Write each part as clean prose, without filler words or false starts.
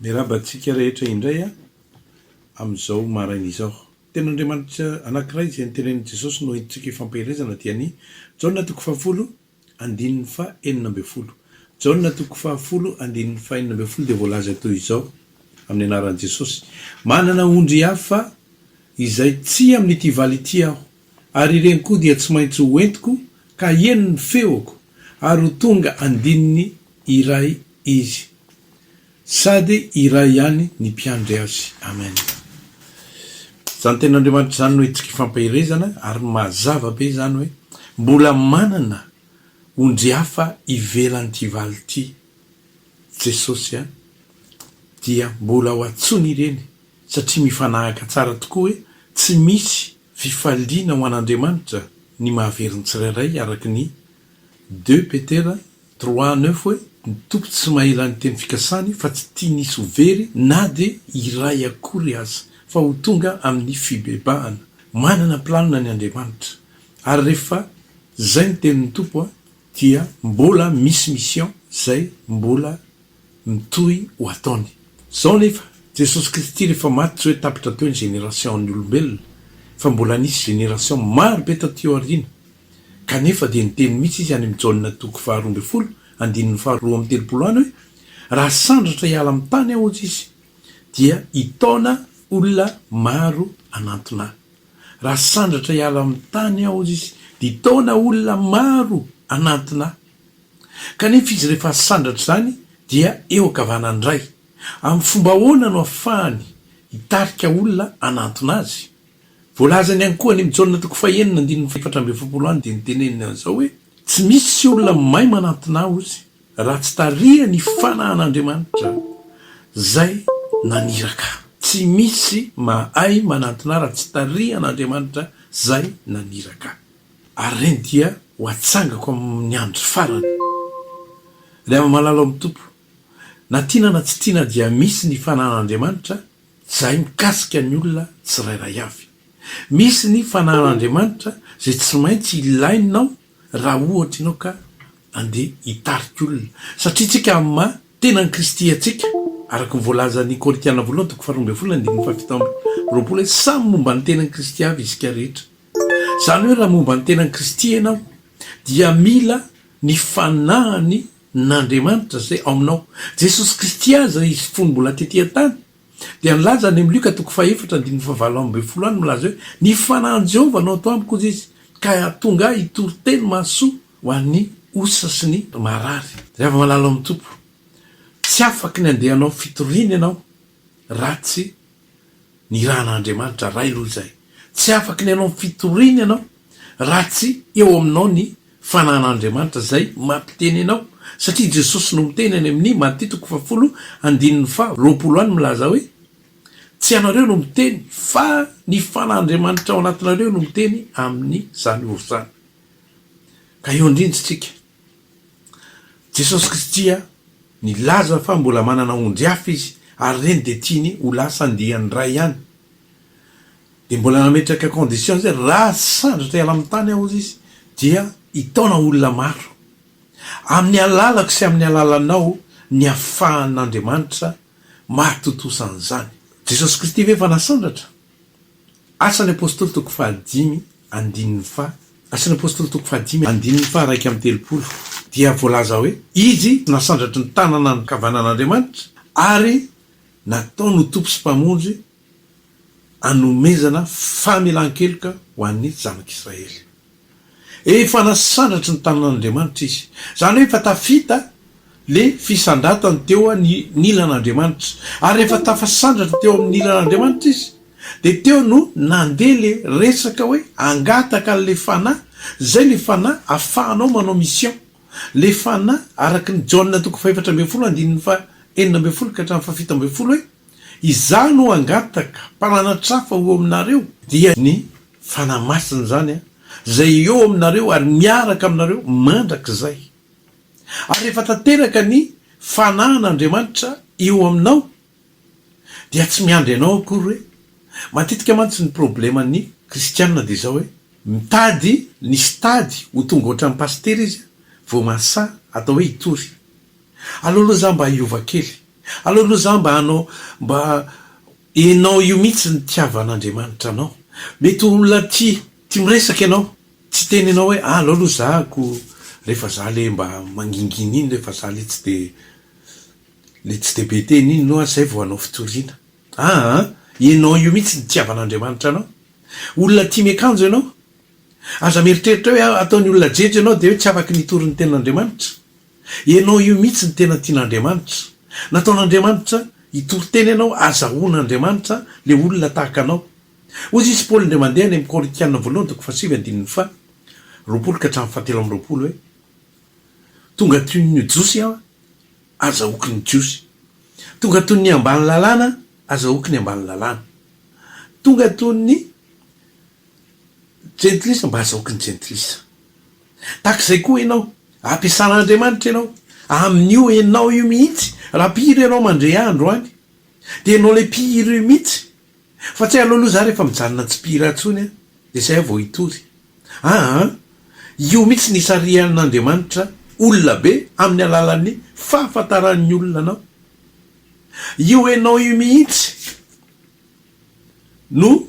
Mirabantsika rehetra indray amin'izao maraina izao. Tenin'Andriamanitra anankiray izay nitenen'i Jesosy no entintsika ifampiarezana dia ny Jaona 10:40. Jaona 10:40 dia voalaza toy izao amin'ny anaran'i Jesosy. Manana ondry hafa izay tsy amin'ity valy ity aho, ary ireny koa dia tsy maintsy ho entiko ka eno ny feoko, ary ho tonga andininy iray izy, sady iray ihany ny mpiandry azy. Amen. Zany ten'Andriamanitra zany no entsika ifampahirezana, ary mazava be zany hoe mbola manana ondry hafa ivelan'ity valy ity Jesosy dia mbola ho antsony ireny, satria mifanahaka tsara tokoa hoe tsy misy fifaliana ho an'Andriamanitra ny mahaveriny tsirairay, araky ny 2 Petera 3:9 hoe ny tompo tsy mahela ny teny fikasany fa tsy tia nisy ho very na de iray akory aza, fa ho tonga amin'ny fibebahana. Manana planina ny Andriamanitra, ary rehefa zay ny tenin'ny tompo dia mbola misy mission zay mbola mitohy ho ataony. Zao nefa Jesosy Kristy rehefa maty tsy hoe tapitra teo ny génération ny olombelona, fa mbola nisy génération maro be taty aoriana, kanefa dia niteny mihitsy izy any amin'ny Jaona 2:12 any hoe raha sandratra hiala amin'ny tany aho ozy izy dia hitaona olona maro anantona. Raha sandratra hiala amin'ny tany aho ozy izy dia hitaona olona maro anantona. Kanefa izy rehefa sandratra zany dia eo ankavanandray. Amin'ny fomba ahoana no ahafahany hitarika olona anantona azy? Voalazany ihany koa ny Jaona 4:4 dia nitenenina an'izao hoe tsy misy olona mahay manantona ozy raha tsy taria ny fanahan'Andriamanitra zay naniraka. Tsy misy mahay manantona raha tsy taria an'Andriamanitra zay naniraka. Ary reny dia ho atsangako amin'ny andro farany. Rehefa malala amin'ny tompo, na tiana na tsy tiana dia misy ny fanahan'Andriamanitra zay mikasika ny olona tsirairay avy. Misy ny fanahan'Andriamanitra zay tsy maintsy ilainao raha ohatra ianao ka andeha hitarika olona, satria tsika amin'ny tenan'i Kristy atsika, araka ny voalazan'ny Korintiana 2:12 samy momba ny tenan'i Kristy avy isika rehetra. Zany hoe raha momba ny tenan'i Kristy ianao dia mila ny fanahany n'Andriamanitra zay aminao. Jesosy Kristy aza izy fony mbola tetỳ tany dia nilaza any amin'ny Luka 4:7 any milaza hoe ny fanahan Jehova anao ato amiko ozy izy ka tonga hitoriteny mahasoa ho an'ny osa sy ny marary. Rehefa malala amin'ny tompo, tsy afaky ny andeha anao fitoriana ianao ratsy ny rahan'Andriamanitra ray aloha zay. Tsy afaky ny anao fitoriana ianao ratsy eo aminao ny fanahan'Andriamanitra zay mampiteny ianao, satria Jesosy no miteny any amin'ny Maty 10:20 any milaza hoe tsy anareo no miteny fa ny fanahan'Andriamanitra ao anatinareo no miteny amin'ny zany orzany. Ka eo indrintsika Jesosy Kristy nilaza fa mbola manana ondry hafa izy, ary reny de tiany ho lasa andihan'ny ray ihany. De mbola nametraka condition zay raha sandratra hiala amin'ny tany aho izy dia hitaona olona maro. Amin'ny alalako sy amin'ny alalanao ny ahafahan'Andriamanitra mahatotosan'izany. Jesosy Kristy ve fa nasandratra? Asan'ny apôstôly 5:5 dia voalaza hoe izy nasandratra ny tanana ny kavanan'Andriamanitra ary nataony ho tompo sy mpamonjy anomezana famelan-keloka ho an'ny zanak'Israely. Efa nasandratra ny tanan'Andriamanitra izy, zany hoe efa tafita le fisandratany teo amin'ny ilan'Andriamanitra, ary rehefa tafasandratra teo amin'ny ilan'Andriamanitra izy de teo no nandeha le resaka hoe angataka le fanahy, zay le fanahy ahafahanao manao mission. Le fanahy araky ny Jaona 4:4-7 hoe izaho no angataka mpananatrafa ho aminareo, dia ny fanahy masina zany zay eo aminareo ary miaraka aminareo mandrak'izay. Ary rehefa tanteraka ny fanahan'Andriamanitra eo aminao dia tsy miandry anao akory hoe matetika mantsy ny probleman'ny kristianina dia zao hoe mitady ny stady ho tonga ohatran'ny paster izy vao masa atao hoe hitory. Aloha za mba hiova kely, aloha aloha za mba hanao mba enao io mihitsy ny tiavan'Andriamanitra anao. Mety olona tia miresaka ianao, tsy teny anao hoe aloha aloha zahako rehefa za le mba manginginy iny rehefa za le tsy de be teny iny no zay vao hanao fitoriana. Enao io mihitsy ny tiavan'Andriamanitra anao. Olona tia miakanjo ianao, aza mieritreritra hoe ataony olona jejo ianao de hoe tsy afaky nitory ny tenan'Andriamanitra. Enao io mihitsy ny tena tian'Andriamanitra. Nataon'Andriamanitra hitory teny ianao, azahoan'Andriamanitra le olona tahaka anao. Ozy izy Paoly ndray mandeha any amin'ny Korinthiana voalohany toko 7:5 roapolo ka hatramin'ny 7:20 hoe tonga toy ny josy aho azahoky ny jiosy, tonga toy ny ambany lalàna azahoky ny ambany lalàna, tonga toy ny gentilisa mba azahoky ny gentilisa. Takizay koa ianao ampiasan'Andriamanitra ianao amin'io enao io mihitsy. Raha mpihira ianao mandre andro any de enao le mpihira io mihitsy, fa tsy aloha za rehefa mijanona tsy mpihira atsony de zay vao hitory. Io mihitsy nisarian'Andriamanitra olona be amin'ny alalan'ny fahafantaran'ny olona anao. Io enao io mihitsy no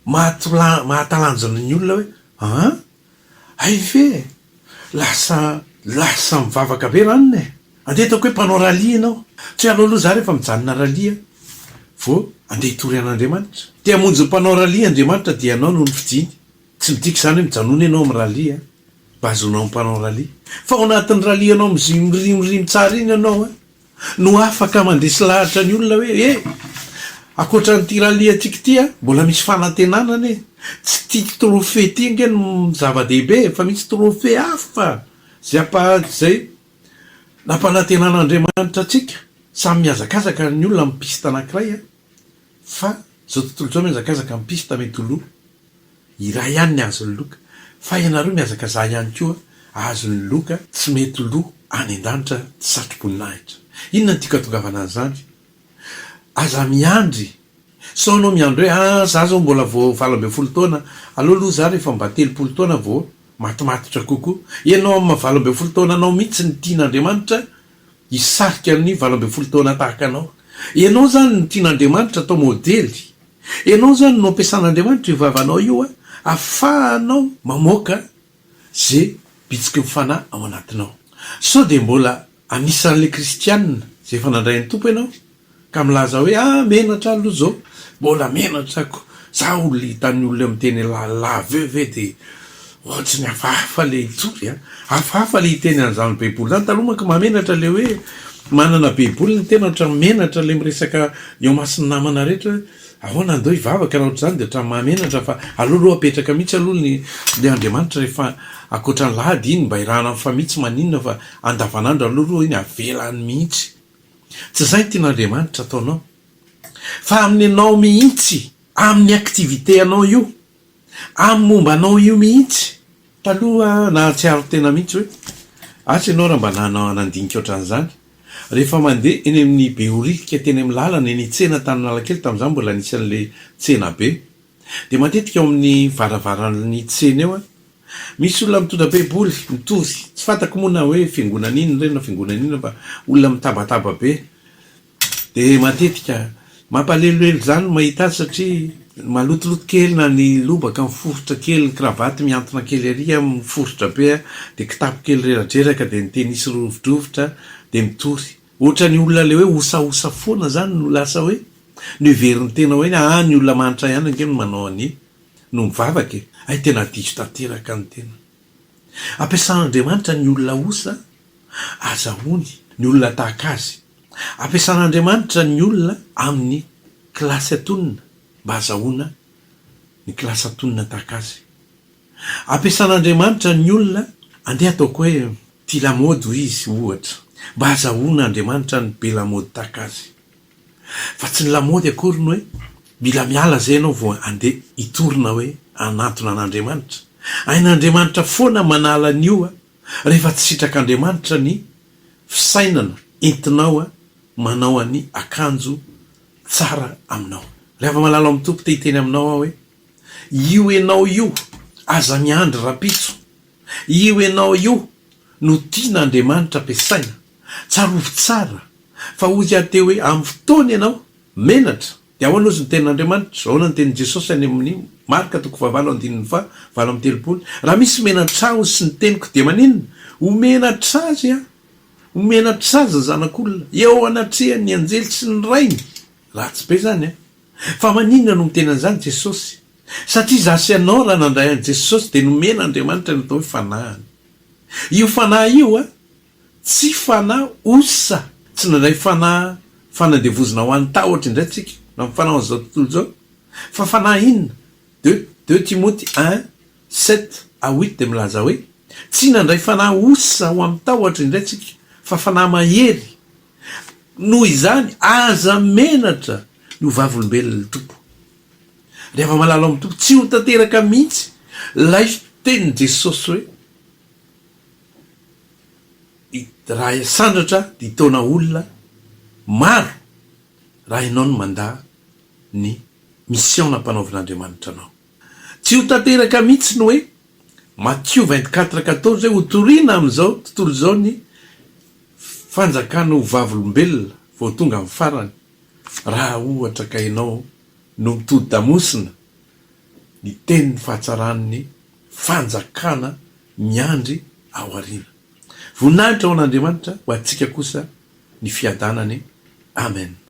mahatalanjona ny olona hoe ay ve lasa mivavaka be ranony e. Andeha ataoko hoe mpanao ralia ianao, tsy aloha aloha za rehefa mijanona ralia vo andeha hitory an'Andriamanitra. Te hamonjy ny mpanao ralia Andriamanitra dia anao no ny fidiny. Tsy midika zany hoe mijanona ianao amin'ny ralia mba azonao ny mpanao ralia, fa ao anatin'ny ralia anao mirimirimy tsara iny ianao no afaka mandesy lahatra ny olona hoe akoatran'ity ralia atsika ty mbola misy fanantenanana e. Tsy tia trophée ty nge no zava-dehibe, fa misy trophée hafa zay nampanantenan'Andriamanitra atsika. Samy miazakazaka ny olona amin'ny pista anankiray fa zao tontolo zao miazakazaka amin'ny pista mety ho loha, iray ihany ny azony loka, fa ianareo miazakazaha ihany koa azony loka tsy mety loha any an-danitra tsy satroboninahitra. Inona ny tika tongavana an'izany? Aza miandry sao anao miandro hoe za zao mbola vao 20 taona, aloha za rehefa mba 30 taona vao matimatotra kokoa. Ianao amin'ny 20 taona anao mihitsy ny tian'Andriamanitra hisarika ny 20 taona tahaka anao. Ianao zany ny tian'Andriamanitra atao modely. Ianao zany no ampiasan'Andriamanitra io vavanao io ahafahanao mamoaka zay bitsika mifanahy ao anatinao. Sao de mbola anisan'le kristianina zay efa nandray ny tompo ianao ka milaza hoe menatra aloha zao, mbola menatrako za olona hitan'ny olona miteny lave ve de ohatsy ny hafahafa le hitory hafahafa le hiteny an'izany baiboly zany. Taloha manko mamenatra le hoe manana baiboly ny tena ohatrany menatra le miresaka eo masin'ny namana rehetra ahoana andao hivavaka raha ohatr'izany de ohatrany mamenatra, fa aloaloha apetraka mihitsy aloha le Andriamanitra rehefa akoatrany lahady iny mba irahana amin'ny famitsy maninona, fa andavanandro aloaloha iny avelany mihitsy. Tsy zay tian'Andriamanitra ataonao, fa amin'ny anao mihitsy, amin'ny aktivité anao io, amin'ny momba anao io mihitsy. Taloha nahatsiaro tena mihitsy hoe asa ianao raha mba nandinika ohatran'izany rehefa mandeha eny amin'ny beorika teny amin'ny lalana eny tsena tany Analakely, tamin'izany mbola anisan'le tsena be, de matetika ao amin'ny varavaran'ny tsena eo misy olona mitondra baiboly mitory, tsy fantako moa na hoe fiangonana iny reny na fiangonana iny, fa olona mitabataba be. De matetika mampalelolelo zany mahita azy satria malotoloto kely na ny lobaka miforotra kely, ny kravaty miantona kely arya miforotra be de kitapo kely reradreraka de ny tenisy rovidrovitra de mitory. Ohatra ny olona le hoe osaosa foana zany no lasa hoe ny veriny tena hoe ny olona manitra ihany ange no manao any no mivavaka ay tena diso tanteraka ny tena. Ampiasan'Andriamanitra ny olona osa azahoany ny olona tahaka azy. Ampiasan'Andriamanitra ny olona amin'ny kilasy atonina mba azahoana ny kilasy atonina tahaka azy. Ampiasan'Andriamanitra ny olona andeha ataoko hoe tia lamody hoy izy ohatra, mba azahoana Andriamanitra ny be lamody tahaka azy. Fa tsy ny lamody akory ny hoe mila miala zay ianao vao andeha hitorina hoe anatona an'Andriamanitra. Ain'Andriamanitra foana manala an'io rehefa tsy sitrak'Andriamanitra ny fisainana entinao manao any akanjo tsara aminao. Rehefa malala amin'ny tompo tehiteny aminao aho hoe io ianao io aza miandry rapitso, io ianao io no tian'Andriamanitra ampiasaina, tsarovy tsara, fa ozy aty hoe amin'ny fotoany ianao menatra de ahoana ozy ny tenin'Andriamanitra ahoana ny tenin' Jesosy any amin'ny marika toko favalo andininy fa valo amin'ny telopolo raha misy menatra azy sy ny teniko de maninona homenatra azy homenatra azy zanak'olona eo anatreha ny anjely sy ny rainy ratsy be zany fa maninona no mitena an'izany Jesosy satria zasy ianao raha nandray an' Jesosy de nomena Andriamanitra ny atao hoe fanahany io fanahy io tsy fanahy osa tsy nandray fanahy fanandevozina ho an'ny tahotra indray tsika na mifanao an'izao tontolo zao fa fanahy inona 2 Timothée 1:7-8 de milaza hoe tsy nandray fanahy osa ho amin'ny tahotra indray tsika fa fanahy mahery noho izany aza menatra no vavolombelona tompo rehefa malalo amin'ny tompo tsy ho tanteraka mihitsy lay tenin' Jesosy hoe raha sandratra de hitona olona maro raha ianao no mandaa ny mission nampanaovin'Andriamanitra anao tsy ho tanteraka mihitsy no hoe Matthieu 24:14 zay ho toriana amin'izao tontolo zao ny fanjakana ho vavolombelona vao tonga amin'ny farany raha ohatra ka ianao no mitody damosina ny tenin'ny fahatsarany fanjakana miandry ao aoriana voninahitra ao an'Andriamanitra ho antsika kosa ny fiadanany amen